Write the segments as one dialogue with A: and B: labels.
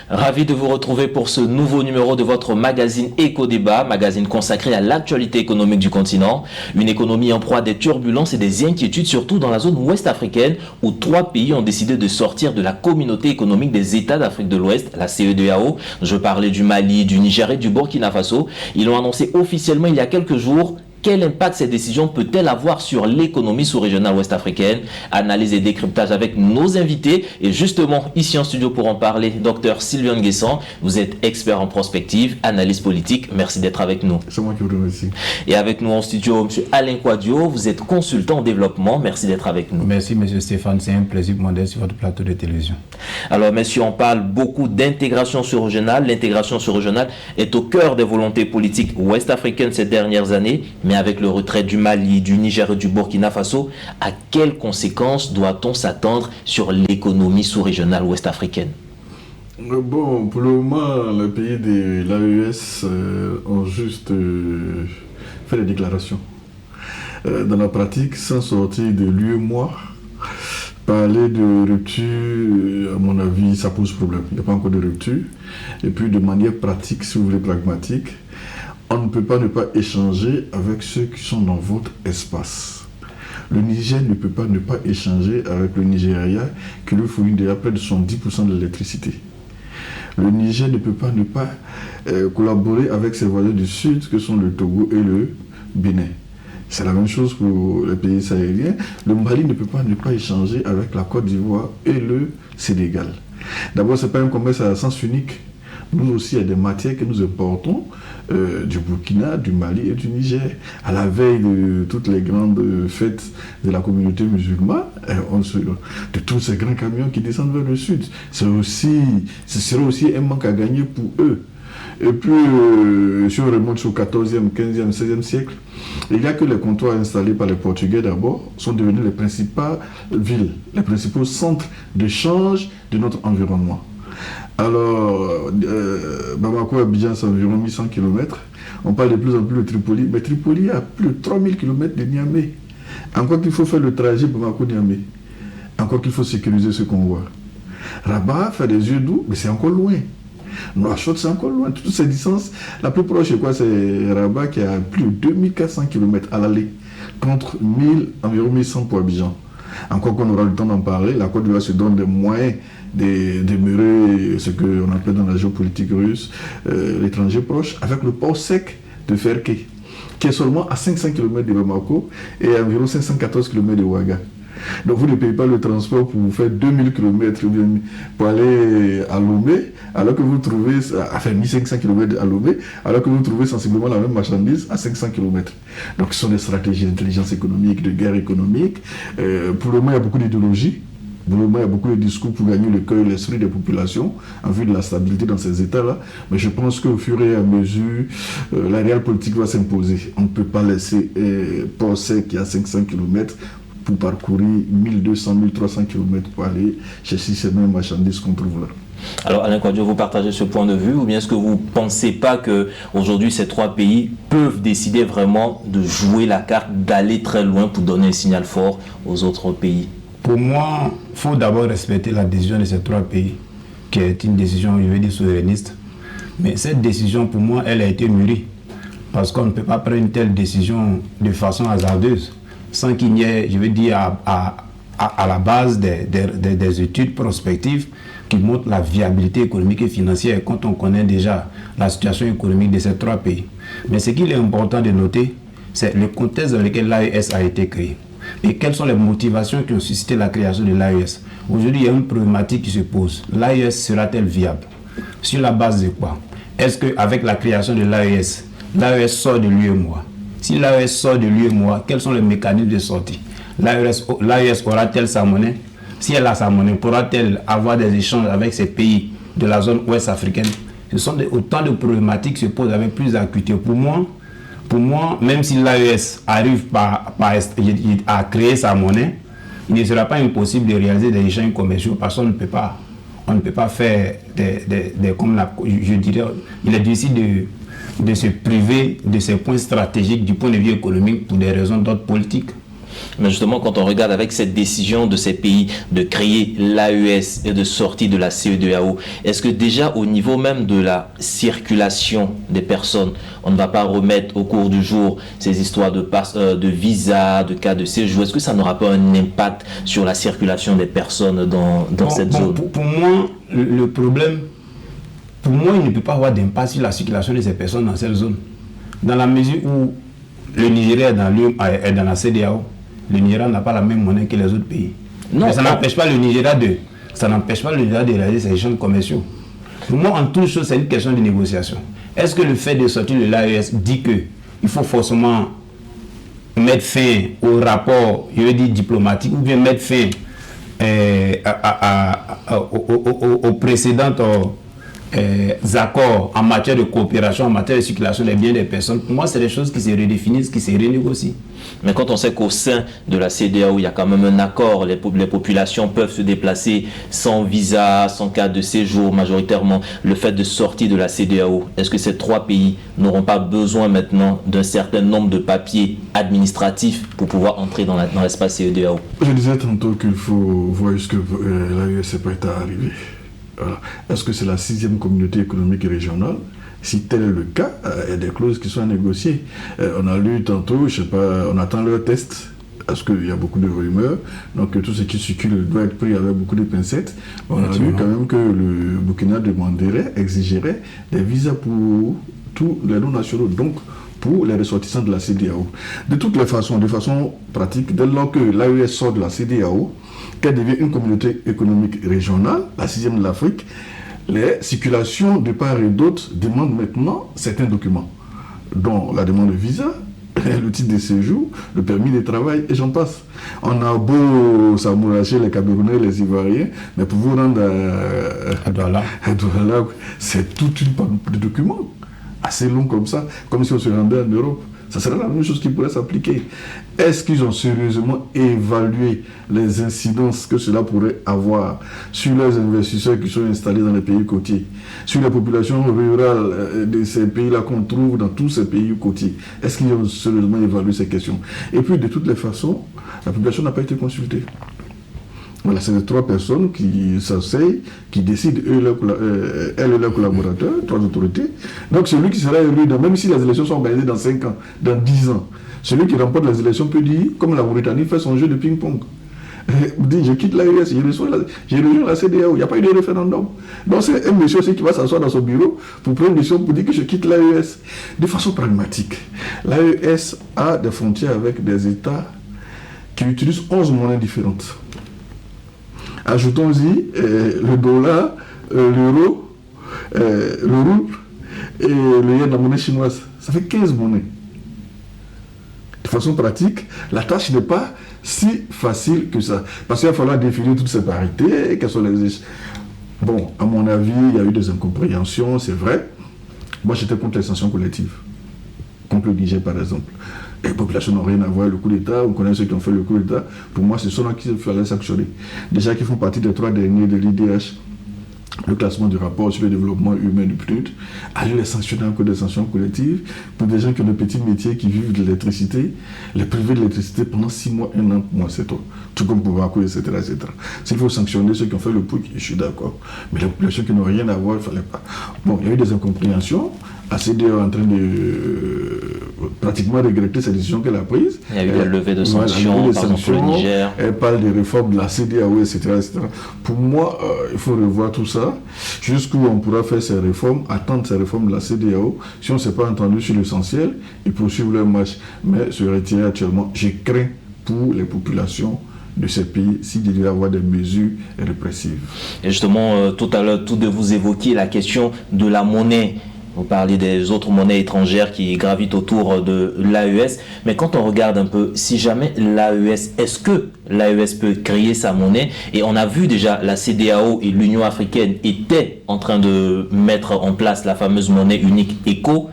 A: Ravi de vous retrouver pour ce nouveau numéro de votre magazine Éco-Débat, magazine consacré à l'actualité économique du continent. Une économie en proie à des turbulences et des inquiétudes, surtout dans la zone ouest africaine, où 3 pays ont décidé de sortir de la communauté économique des États d'Afrique de l'Ouest, la CEDEAO. Je parlais du Mali, du Niger et du Burkina Faso. Ils l'ont annoncé officiellement il y a quelques jours. Quel impact cette décision peut-elle avoir sur l'économie sous-régionale ouest-africaine? Analyse et décryptage avec nos invités. Et justement, ici en studio pour en parler, Dr Sylvain Nguessan, vous êtes expert en prospective, analyse politique. Merci d'être avec nous.
B: C'est moi qui vous remercie.
A: Et avec nous en studio, M. Alain Quadio, vous êtes consultant en développement. Merci d'être avec nous.
C: Merci, M. Stéphane. C'est un plaisir pour moi d'être sur votre plateau de télévision.
A: Alors, messieurs, on parle beaucoup d'intégration sous-régionale. L'intégration sous-régionale est au cœur des volontés politiques ouest-africaines ces dernières années. Mais avec le retrait du Mali, du Niger et du Burkina Faso, à quelles conséquences doit-on s'attendre sur l'économie sous-régionale ouest-africaine?
B: Bon, pour le moment, les pays de l'AES ont juste fait des déclarations. Dans la pratique, sans sortir de l'UEMOA, parler de rupture, à mon avis, ça pose problème. Il n'y a pas encore de rupture. Et puis, de manière pratique, si vous voulez, pragmatique, on ne peut pas ne pas échanger avec ceux qui sont dans votre espace. Le Niger ne peut pas ne pas échanger avec le Nigeria, qui lui fournit déjà près de 70% de l'électricité. Le Niger ne peut pas ne pas collaborer avec ses voisins du Sud, que sont le Togo et le Bénin. C'est la même chose pour les pays sahéliens. Le Mali ne peut pas ne pas échanger avec la Côte d'Ivoire et le Sénégal. D'abord, ce n'est pas un commerce à sens unique. Nous aussi, il y a des matières que nous importons du Burkina, du Mali et du Niger. À la veille de toutes les grandes fêtes de la communauté musulmane, de tous ces grands camions qui descendent vers le sud. Ce serait aussi un manque à gagner pour eux. Et puis, si on remonte au 14e, 15e, 16e siècle, il n'y a que les comptoirs installés par les Portugais d'abord sont devenus les principales villes, les principaux centres d'échange de notre environnement. Alors, Bamako et Abidjan, c'est environ 1100 km. On parle de plus en plus de Tripoli, mais Tripoli a plus de 3000 km de Niamey. Encore qu'il faut faire le trajet Bamako-Niamey. Encore qu'il faut sécuriser ce convoi. Rabat fait des yeux doux, mais c'est encore loin. Nouakchott, c'est encore loin. Toutes ces distances, la plus proche, c'est quoi? C'est Rabat qui a plus de 2400 km à l'aller, contre environ 1100 pour Abidjan. Encore qu'on aura le temps d'en parler, la Côte d'Ivoire se donne des moyens de demeurer ce qu'on appelle dans la géopolitique russe l'étranger proche, avec le port sec de Ferké, qui est seulement à 500 km de Bamako et à environ 514 km de Ouaga. Donc vous ne payez pas le transport pour vous faire 2000 km pour aller à Lomé, alors que vous trouvez, enfin 1500 km à Lomé, alors que vous trouvez sensiblement la même marchandise à 500 km. Donc ce sont des stratégies d'intelligence économique, de guerre économique. Pour le moment, il y a beaucoup d'idéologie. Pour le moment, il y a beaucoup de discours pour gagner le cœur et l'esprit des populations en vue de la stabilité dans ces États-là. Mais je pense qu'au fur et à mesure, la réelle politique va s'imposer. On ne peut pas laisser Port Sec qui a 500 km pour parcourir 1200, 1300 km pour aller chercher ces mêmes marchandises qu'on trouve là.
A: Alors Alain Quadio, vous partagez ce point de vue ou bien est-ce que vous ne pensez pas qu'aujourd'hui ces 3 pays peuvent décider vraiment de jouer la carte, d'aller très loin pour donner un signal fort aux autres pays?
C: Pour moi, il faut d'abord respecter la décision de ces 3 pays, qui est une décision, je vais dire, souverainiste. Mais cette décision, pour moi, elle a été mûrie. Parce qu'on ne peut pas prendre une telle décision de façon hasardeuse, sans qu'il n'y ait, je veux dire, à la base des études prospectives qui montrent la viabilité économique et financière quand on connaît déjà la situation économique de ces 3 pays. Mais ce qu'il est important de noter, c'est le contexte dans lequel l'AES a été créé. Et quelles sont les motivations qui ont suscité la création de l'AES? Aujourd'hui, il y a une problématique qui se pose. L'AES sera-t-elle viable? Sur la base de quoi? Est-ce qu'avec la création de l'AES sort de l'UEMOA? Si l'AES sort de l'UEMOA, quels sont les mécanismes de sortie? L'AES aura-t-elle sa monnaie? Si elle a sa monnaie, pourra-t-elle avoir des échanges avec ces pays de la zone ouest africaine? Ce sont autant de problématiques qui se posent avec plus d'acuité. Pour moi, même si l'AES arrive à créer sa monnaie, il ne sera pas impossible de réaliser des échanges commerciaux parce qu'on ne peut pas faire je dirais, il est difficile de se priver de ces points stratégiques du point de vue économique pour des raisons d'ordre politique.
A: Mais justement, quand on regarde avec cette décision de ces pays de créer l'AES et de sortir de la CEDEAO, est-ce que déjà au niveau même de la circulation des personnes, on ne va pas remettre au cours du jour ces histoires de visa, de cas de séjour? Est-ce que ça n'aura pas un impact sur la circulation des personnes dans cette zone?
C: Pour moi, le problème, pour moi, il ne peut pas avoir d'impact sur la circulation de ces personnes dans cette zone. Dans la mesure où le Nigeria est dans la CEDEAO, le Nigeria n'a pas la même monnaie que les autres pays. Non, mais ça n'empêche pas le Nigeria de réaliser ses échanges commerciaux. Pour moi, en toute chose, c'est une question de négociation. Est-ce que le fait de sortir de l'AES dit qu'il faut forcément mettre fin au rapport, je veux dire diplomatique, ou bien mettre fin aux précédentes accords en matière de coopération, en matière de circulation des biens des personnes? Pour moi, c'est des choses qui se redéfinissent, qui se renégocient.
A: Mais quand on sait qu'au sein de la CEDEAO, il y a quand même un accord, les populations peuvent se déplacer sans visa, sans carte de séjour majoritairement, le fait de sortir de la CEDEAO, est-ce que ces trois pays n'auront pas besoin maintenant d'un certain nombre de papiers administratifs pour pouvoir entrer dans l'espace CEDEAO?
B: Je disais tantôt qu'il faut voir ce que l'AES n'est pas prête à arriver. Voilà. Est-ce que c'est la 6e communauté économique régionale? Si tel est le cas, il y a des clauses qui sont à négocier. On a lu tantôt, je sais pas, on attend leur test, parce qu'il y a beaucoup de rumeurs, donc tout ce qui circule doit être pris avec beaucoup de pincettes. On a lu quand même que le Burkina exigerait des visas pour tous les non-nationaux, donc pour les ressortissants de la CEDEAO. De toutes les façons, de façon pratique, dès lors que l'AES sort de la CEDEAO, qu'elle devient une communauté économique régionale, la 6e de l'Afrique, les circulations de part et d'autre demandent maintenant certains documents, dont la demande de visa, le titre de séjour, le permis de travail, et j'en passe. On a beau s'amouracher les Camerounais, les Ivoiriens, mais pour vous rendre à Douala, c'est toute une panoplie de documents, assez long comme ça, comme si on se rendait en Europe. Ça serait la même chose qui pourrait s'appliquer. Est-ce qu'ils ont sérieusement évalué les incidences que cela pourrait avoir sur les investisseurs qui sont installés dans les pays côtiers, sur les populations rurales de ces pays-là qu'on trouve dans tous ces pays côtiers? Est-ce qu'ils ont sérieusement évalué ces questions? Et puis, de toutes les façons, la population n'a pas été consultée. Voilà, c'est les trois personnes qui s'asseyent, qui décident, elles et leurs collaborateurs, trois autorités. Donc celui qui sera élu, même si les élections sont organisées dans 5 ans, dans 10 ans, celui qui remporte les élections peut dire, comme la Mauritanie fait son jeu de ping-pong. Dit, je quitte l'AES, j'ai rejoint la CEDEAO, il n'y a pas eu de référendum. Donc c'est un monsieur aussi qui va s'asseoir dans son bureau pour prendre une décision pour dire que je quitte l'AES. De façon pragmatique, l'AES a des frontières avec des États qui utilisent 11 monnaies différentes. Ajoutons-y le dollar, l'euro, le rouble et le yen, la monnaie chinoise. Ça fait 15 monnaies. De façon pratique, la tâche n'est pas si facile que ça. Parce qu'il va falloir définir toutes ces parités, quelles sont les... Bon, à mon avis, il y a eu des incompréhensions, c'est vrai. Moi, j'étais contre les sanctions collectives. Contre le Niger, par exemple. Les populations n'ont rien à voir, le coup d'État, on connaît ceux qui ont fait le coup d'État. Pour moi, ce sont là qu'il fallait sanctionner. Déjà qui font partie des 3 derniers de l'IDH, le classement du rapport sur le développement humain du PNUD, aller les sanctionner en code de sanctions collectives pour des gens qui ont des petits métiers, qui vivent de l'électricité, les priver de l'électricité pendant 6 mois, 1 an, pour moi c'est tout comme pouvoir courir, etc., etc. S'il faut sanctionner ceux qui ont fait le POUC, je suis d'accord. Mais les populations qui n'ont rien à voir, il ne fallait pas. Bon, il y a eu des incompréhensions. La CEDEAO est en train de pratiquement regretter cette décision qu'elle a prise.
A: Il y a eu la levée de sanctions, par exemple le Niger.
B: Elle parle des réformes de la CEDEAO, etc., etc. Pour moi, il faut revoir tout ça. Jusqu'où on pourra faire ces réformes, attendre ces réformes de la CEDEAO. Si on ne s'est pas entendu sur l'essentiel, ils poursuivent leur marche. Mais se retirer actuellement, je crains pour les populations de ces pays s'il devait y avoir des mesures répressives.
A: Et justement, tout à l'heure, tout de vous évoquiez la question de la monnaie. Vous parlez des autres monnaies étrangères qui gravitent autour de l'AES. Mais quand on regarde un peu, si jamais l'AES, est-ce que l'AES peut créer sa monnaie? Et on a vu déjà la CEDEAO et l'Union africaine étaient en train de mettre en place la fameuse monnaie unique ECO.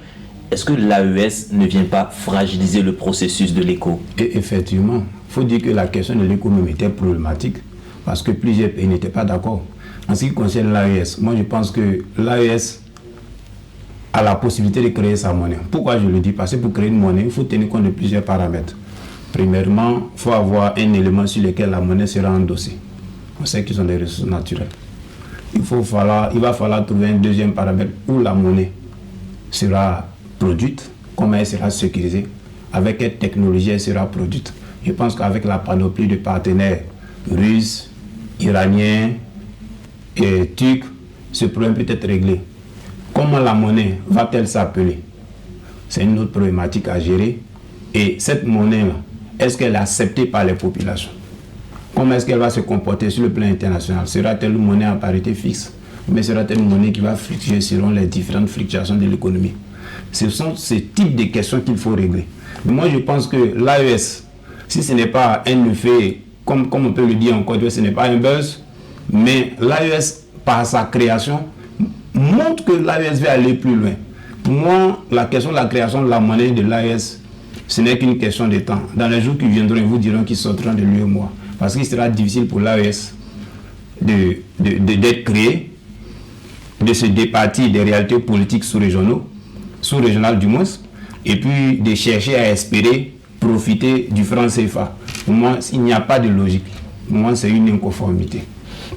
A: Est-ce que l'AES ne vient pas fragiliser le processus de l'ECO?
C: Et effectivement, il faut dire que la question de l'ECO même était problématique parce que plusieurs pays n'étaient pas d'accord. En ce qui concerne l'AES, moi je pense que l'AES a la possibilité de créer sa monnaie. Pourquoi je le dis? Parce que pour créer une monnaie, il faut tenir compte de plusieurs paramètres. Premièrement, il faut avoir un élément sur lequel la monnaie sera endossée. On sait qu'ils ont des ressources naturelles. Il va falloir trouver un deuxième paramètre où la monnaie sera produite, comment elle sera sécurisée, avec quelle technologie elle sera produite. Je pense qu'avec la panoplie de partenaires russes, iraniens et turcs, ce problème peut être réglé. Comment la monnaie va-t-elle s'appeler? C'est une autre problématique à gérer. Et cette monnaie-là, est-ce qu'elle est acceptée par les populations? Comment est-ce qu'elle va se comporter sur le plan international? Sera-t-elle une monnaie à parité fixe? Mais sera-t-elle une monnaie qui va fluctuer selon les différentes fluctuations de l'économie? Ce sont ces types de questions qu'il faut régler. Mais moi, je pense que l'AES, si ce n'est pas un effet, comme on peut le dire en Côte d'Ivoire, ce n'est pas un buzz, mais l'AES, par sa création, montre que l'AES va aller plus loin. Pour moi, la question de la création de la monnaie de l'AES, ce n'est qu'une question de temps. Dans les jours qui viendront, ils vous diront qu'ils sortiront de l'UEMOA. Parce qu'il sera difficile pour l'AES d'être créé, de se départir des réalités politiques sous-régionales du moins, et puis de chercher à espérer profiter du franc CFA. Pour moi, il n'y a pas de logique. Pour moi, c'est une inconformité.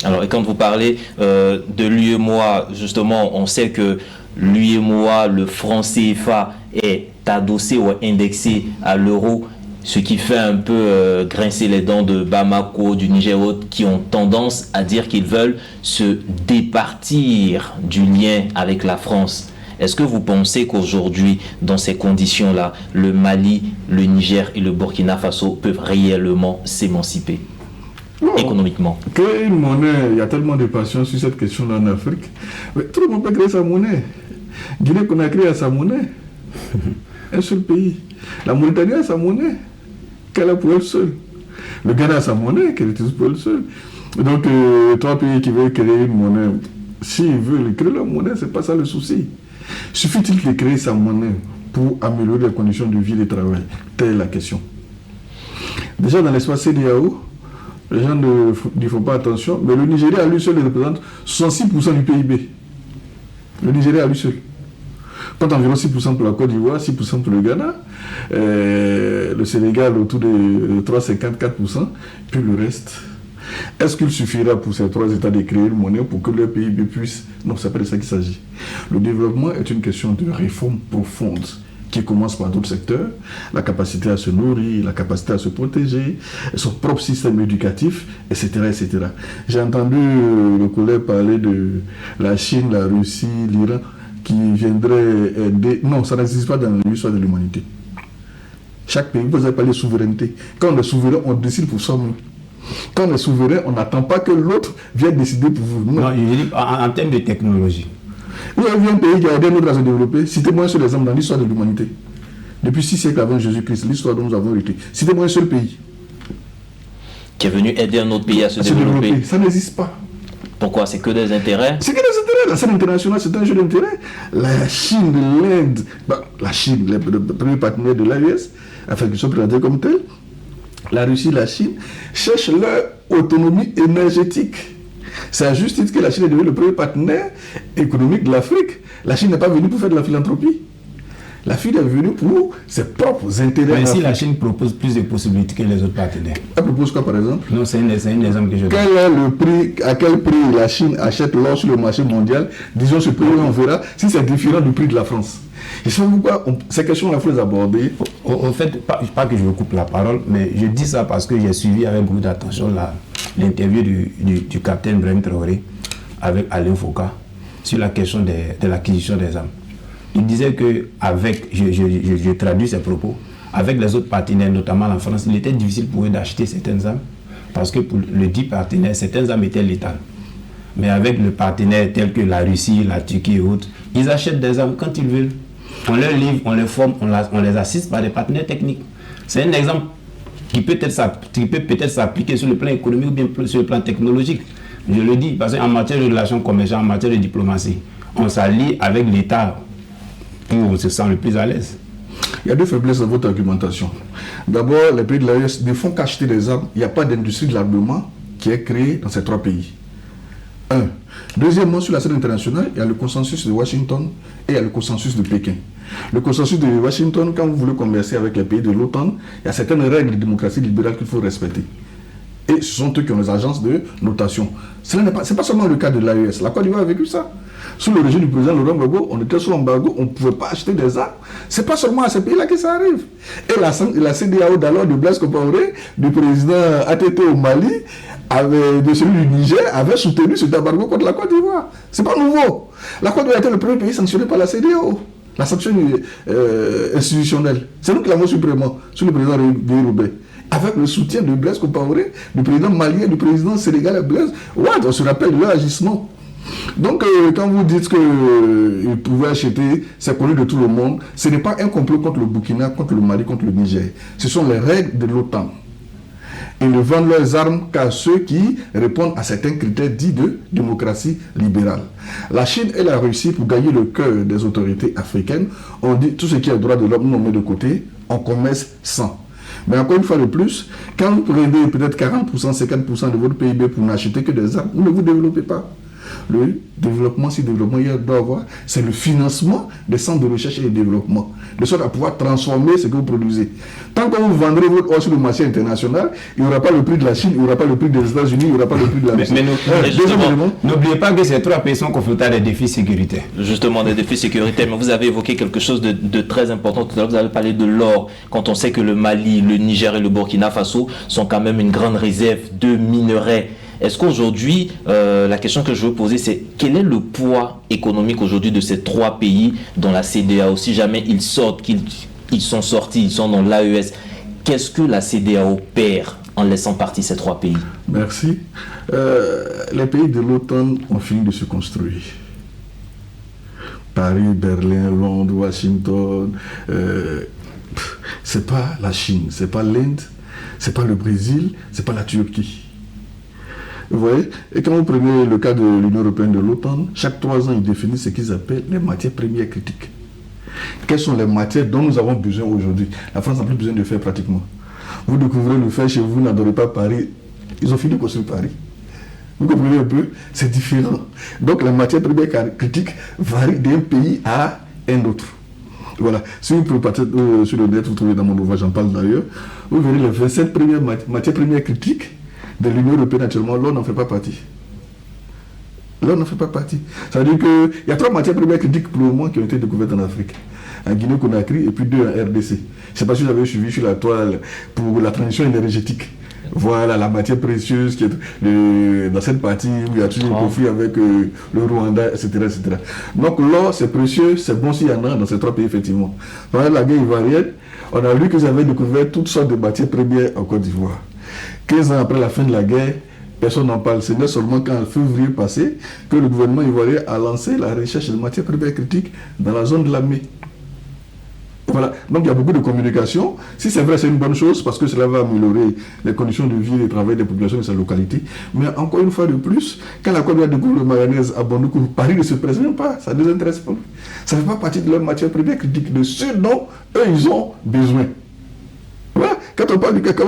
A: Alors, et quand vous parlez de l'UEMOA, justement, on sait que l'UEMOA, le franc CFA, est adossé ou indexé à l'euro, ce qui fait un peu grincer les dents de Bamako, du Niger, qui ont tendance à dire qu'ils veulent se départir du lien avec la France. Est-ce que vous pensez qu'aujourd'hui, dans ces conditions-là, le Mali, le Niger et le Burkina Faso peuvent réellement s'émanciper économiquement?
B: Créer une monnaie, il y a tellement de passion sur cette question-là en Afrique. Mais tout le monde peut créer sa monnaie. Guinée-Conakry a sa monnaie. Un seul pays. La Mauritanie a sa monnaie. Qu'elle a pour elle seule. Le Ghana a sa monnaie, qu'elle utilise pour elle seule. Donc, trois pays qui veulent créer une monnaie, s'ils veulent créer leur monnaie, c'est pas ça le souci. Suffit-il de créer sa monnaie pour améliorer les conditions de vie et de travail? Telle est la question. Déjà, dans l'espace CEDEAO, les gens ne font pas attention, mais le Nigeria à lui seul représente 66% du PIB. Le Nigeria à lui seul. Quand environ 6% pour la Côte d'Ivoire, 6% pour le Ghana, le Sénégal autour de 3,54%, puis le reste. Est-ce qu'il suffira pour ces trois États de créer une monnaie pour que leur PIB puisse... Non, c'est pas de ça qu'il s'agit. Le développement est une question de réforme profonde qui commence par d'autres secteurs, la capacité à se nourrir, la capacité à se protéger, son propre système éducatif, etc. etc. J'ai entendu le collègue parler de la Chine, la Russie, l'Iran, qui viendraient aider. Non, ça n'existe pas dans l'histoire de l'humanité. Chaque pays, vous avez parlé de souveraineté. Quand on est souverain, on décide pour soi-même. Quand on est souverain, on n'attend pas que l'autre vienne décider pour vous.
C: Non, je dis en termes de technologie.
B: Vous avez vu un pays qui a aidé l'autre à se développer. Citez-moi un seul exemple dans l'histoire de l'humanité. Depuis 6 siècles avant Jésus-Christ, l'histoire dont nous avons hérité. Citez-moi un seul pays
A: qui est venu aider un autre pays à se développer.
B: Ça n'existe pas.
A: Pourquoi? C'est que des intérêts?
B: C'est que des intérêts. La scène internationale, c'est un jeu d'intérêts. La Chine, l'Inde, la Chine, le premier partenaire de l'AES, enfin, qui sont présentés comme tels, la Russie, la Chine, cherchent leur autonomie énergétique. C'est à juste titre que la Chine est devenue le premier partenaire économique de l'Afrique. La Chine n'est pas venue pour faire de la philanthropie. La Chine est venue pour ses propres intérêts.
C: Mais si la Chine propose plus de possibilités que les autres partenaires.
B: Elle propose quoi, par exemple?
C: Non, c'est un exemple que je donne.
B: Quel est le prix, à quel prix la Chine achète l'or sur le marché mondial? Disons ce prix, on verra si c'est différent du prix de la France. Je sais pas pourquoi ces questions-là, il faut les aborder.
C: Au fait, pas que je vous coupe la parole, mais je dis ça parce que j'ai suivi avec beaucoup d'attention l'interview du capitaine Brahim Traoré avec Alain Foucault sur la question de l'acquisition des armes. Il disait que je traduis ses propos, avec les autres partenaires, notamment la France, il était difficile pour eux d'acheter certaines armes parce que pour le dit partenaire, certaines armes étaient létales. Mais avec le partenaire tel que la Russie, la Turquie et autres, ils achètent des armes quand ils veulent. On leur livre, on les forme, on les assiste par des partenaires techniques. C'est un exemple qui peut peut-être s'appliquer sur le plan économique ou bien sur le plan technologique. Je le dis parce qu'en matière de relations commerciales, en matière de diplomatie, on s'allie avec l'État où on se sent le plus à l'aise.
B: Il y a deux faiblesses dans votre argumentation. D'abord, les pays de l'AES ne font qu'acheter des armes. Il n'y a pas d'industrie de l'armement qui est créée dans ces trois pays. Un. Deuxièmement, sur la scène internationale, il y a le consensus de Washington et il y a le consensus de Pékin. Le consensus de Washington, quand vous voulez commercer avec les pays de l'OTAN, il y a certaines règles de démocratie libérale qu'il faut respecter. Et ce sont eux qui ont les agences de notation. Ce n'est pas seulement le cas de l'AES. La Côte d'Ivoire a vécu ça. Sous le régime du président Laurent Gbagbo, on était sous embargo, on ne pouvait pas acheter des armes. Ce n'est pas seulement à ces pays-là que ça arrive. Et la CEDEAO d'alors de Blaise Compaoré, du président ATT au Mali, de celui du Niger, avait soutenu cet embargo contre la Côte d'Ivoire. Ce n'est pas nouveau. La Côte d'Ivoire était le premier pays sanctionné par la CEDEAO. La sanction institutionnelle. C'est nous qui l'avons supprimé, sous le président Guy Roubaix. Avec le soutien de Blaise Compaoré, du président malien, du président sénégalais Blaise. Ouais, on se rappelle de leur agissement. Donc, quand vous dites qu'ils pouvaient acheter, c'est connu de tout le monde, ce n'est pas un complot contre le Burkina, contre le Mali, contre le Niger. Ce sont les règles de l'OTAN. Ils ne vendent leurs armes qu'à ceux qui répondent à certains critères dits de démocratie libérale. La Chine et la Russie, pour gagner le cœur des autorités africaines, ont dit tout ce qui est droit de l'homme, nous on met de côté, on commerce sans. Mais encore une fois de plus, quand vous prenez peut-être 40%, 50% de votre PIB pour n'acheter que des armes, vous ne vous développez pas. Le développement, si développement il doit avoir, c'est le financement des centres de recherche et de développement, de sorte à pouvoir transformer ce que vous produisez. Tant que vous vendrez votre or sur le marché international, il n'y aura pas le prix de la Chine, il n'y aura pas le prix des États-Unis, il n'y aura pas le prix de la Russie.
C: Mais n'oubliez pas que ces trois pays sont confrontés à des défis sécuritaires.
A: Justement, des défis sécuritaires. Mais vous avez évoqué quelque chose de très important tout à l'heure. Vous avez parlé de l'or. Quand on sait que le Mali, le Niger et le Burkina Faso sont quand même une grande réserve de minerais. Est-ce qu'aujourd'hui, la question que je veux poser, c'est quel est le poids économique aujourd'hui de ces trois pays dans la CEDEAO? Si jamais ils sortent, qu'ils sont sortis, ils sont dans l'AES, qu'est-ce que la CEDEAO perd en laissant partir ces trois pays?
B: Merci. Les pays de l'OTAN ont fini de se construire. Paris, Berlin, Londres, Washington, c'est pas la Chine, c'est pas l'Inde, c'est pas le Brésil, c'est pas la Turquie. Vous voyez? Et quand vous prenez le cas de l'Union européenne de l'OTAN, chaque 3 ans, ils définissent ce qu'ils appellent les matières premières critiques. Quelles sont les matières dont nous avons besoin aujourd'hui? La France n'a plus besoin de fer pratiquement. Vous découvrez le fer chez vous, n'adorez pas Paris. Ils ont fini de construire Paris. Vous comprenez un peu? C'est différent. Donc les matières premières critiques varient d'un pays à un autre. Voilà. Si vous pouvez partir sur le net, vous trouvez dans mon ouvrage, j'en parle d'ailleurs, vous verrez les 27 premières matières premières critiques de l'Union européenne actuellement, l'or n'en fait pas partie. L'or n'en fait pas partie. Ça veut dire qu'il y a 3 matières premières critiques pour le moment qui ont été découvertes en Afrique. En Guinée-Conakry et puis 2 en RDC. Je ne sais pas si vous avez suivi sur la toile pour la transition énergétique. Voilà la matière précieuse qui est dans cette partie où il y a toujours un conflit avec le Rwanda, etc., etc. Donc l'or, c'est précieux, c'est bon s'il y en a dans ces 3 pays, effectivement. Pendant la guerre ivoirienne, on a vu qu'ils avaient découvert toutes sortes de matières premières en Côte d'Ivoire. 15 ans après la fin de la guerre, personne n'en parle. Ce n'est seulement qu'en février passé que le gouvernement ivoirien a lancé la recherche de matières premières critiques dans la zone de la Mé. Voilà. Donc il y a beaucoup de communication. Si c'est vrai, c'est une bonne chose parce que cela va améliorer les conditions de vie et de travail des populations de sa localité. Mais encore une fois de plus, quand la Côte d'Ivoire découvre le manganèse à Bandoukou, Paris ne se présente pas. Ça ne les intéresse pas. Ça ne fait pas partie de leur matière première critique, de ce dont eux, ils ont besoin. Voilà. Quand on parle du cacao,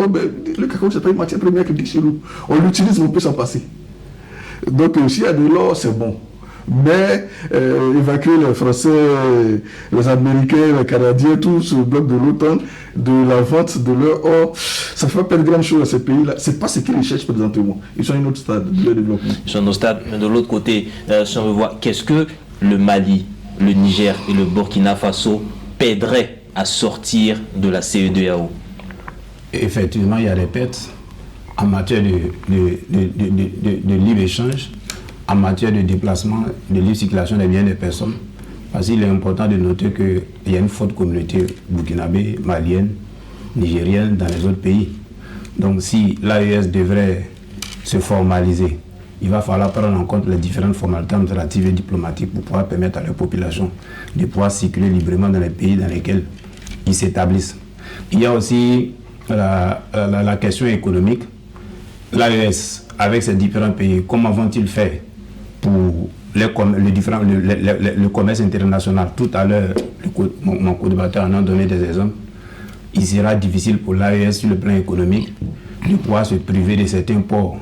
B: le cacao, c'est pas une matière première critique chez nous. On l'utilise, mais on peut s'en passer. Donc, s'il y a de l'or, c'est bon. Mais évacuer les Français, les Américains, les Canadiens, tout ce bloc de l'OTAN, de la vente de leur or, ça ne fait pas de grandes choses à ces pays-là. Ce n'est pas ce qu'ils recherchent présentement. Ils sont à un autre stade de leur développement.
A: Ils sont à un autre stade. Mais de l'autre côté, si on veut voir, qu'est-ce que le Mali, le Niger et le Burkina Faso perderaient à sortir de la CEDEAO?
C: Effectivement, il y a des pertes en matière de libre-échange, en matière de déplacement, de libre circulation des biens des personnes. Parce qu'il est important de noter qu'il y a une forte communauté burkinabé, malienne, nigérienne dans les autres pays. Donc si l'AES devrait se formaliser, il va falloir prendre en compte les différentes formalités administratives et diplomatiques pour pouvoir permettre à la population de pouvoir circuler librement dans les pays dans lesquels ils s'établissent. Il y a aussi la question économique. L'AES, avec ces différents pays, comment vont-ils faire pour le commerce international? Tout à l'heure, mon co-débatteur en a donné des exemples. Il sera difficile pour l'AES sur le plan économique de pouvoir se priver de certains ports.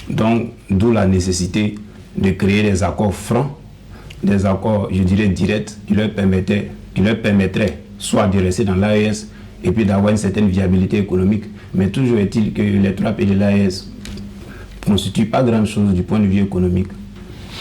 C: Donc, d'où la nécessité de créer des accords francs, des accords, je dirais, directs, qui leur permettraient soit de rester dans l'AES et puis d'avoir une certaine viabilité économique. Mais toujours est-il que les 3 pays de l'AES ne constituent pas grand-chose du point de vue économique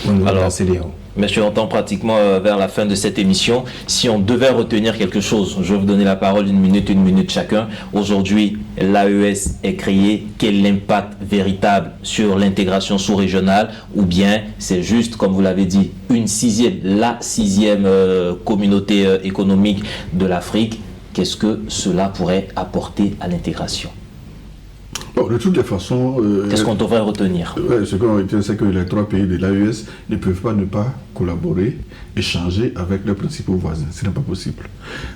C: au niveau de la CEDEAO.
A: Monsieur, on tend pratiquement vers la fin de cette émission. Si on devait retenir quelque chose, je vais vous donner la parole une minute chacun. Aujourd'hui, l'AES est créée. Quel est l'impact véritable sur l'intégration sous-régionale? Ou bien c'est juste, comme vous l'avez dit, la sixième communauté économique de l'Afrique? Qu'est-ce que cela pourrait apporter à l'intégration?
B: Bon, de toutes les façons...
A: Qu'est-ce qu'on devrait retenir?
B: Ce qu'on retient, c'est que les 3 pays de l'AES ne peuvent pas ne pas collaborer, échanger avec leurs principaux voisins. Ce n'est pas possible.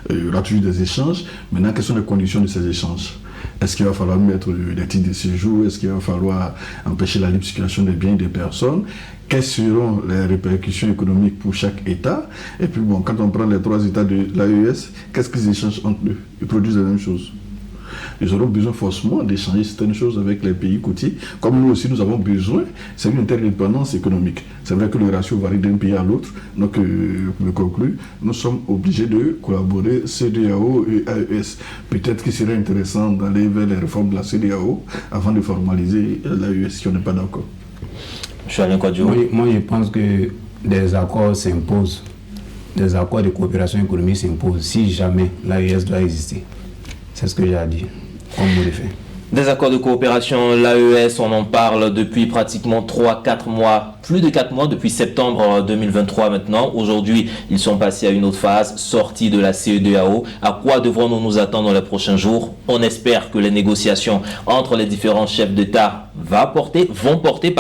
B: Il y aura toujours des échanges. Maintenant, quelles sont les conditions de ces échanges? Est-ce qu'il va falloir mettre des titres de séjour? Est-ce qu'il va falloir empêcher la libre circulation des biens et des personnes? Quelles seront les répercussions économiques pour chaque État? Et puis bon, quand on prend les 3 États de l'AES, qu'est-ce qu'ils échangent entre eux? Ils produisent la même chose. Ils auront besoin forcément d'échanger certaines choses avec les pays côtiers, comme nous aussi nous avons besoin. C'est une interdépendance économique. C'est vrai que le ratio varie d'un pays à l'autre, donc pour conclure, nous sommes obligés de collaborer CEDEAO et AES. Peut-être qu'il serait intéressant d'aller vers les réformes de la CEDEAO avant de formaliser l'AES si on n'est pas d'accord.
A: Je suis Alain Kwadjo.
C: Moi je pense que des accords s'imposent, des accords de coopération économique s'imposent si jamais l'AES doit exister. C'est ce que j'ai à dire, comme vous le faites.
A: Des accords de coopération, l'AES, on en parle depuis pratiquement 3-4 mois, plus de 4 mois, depuis septembre 2023 maintenant. Aujourd'hui, ils sont passés à une autre phase, sortie de la CEDEAO. À quoi devrons-nous nous attendre dans les prochains jours? On espère que les négociations entre les différents chefs d'État vont porter.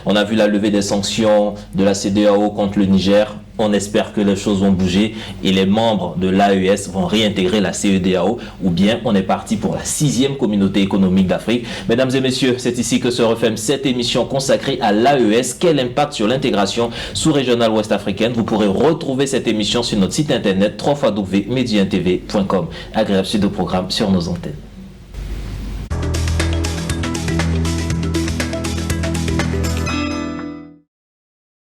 A: On a vu la levée des sanctions de la CEDEAO contre le Niger. On espère que les choses vont bouger et les membres de l'AES vont réintégrer la CEDEAO, ou bien on est parti pour la 6e communauté économique d'Afrique. Mesdames et messieurs, c'est ici que se referme cette émission consacrée à l'AES. Quel impact sur l'intégration sous-régionale ouest-africaine? Vous pourrez retrouver cette émission sur notre site internet www.mediantv.com. Agréable suite de programme sur nos antennes.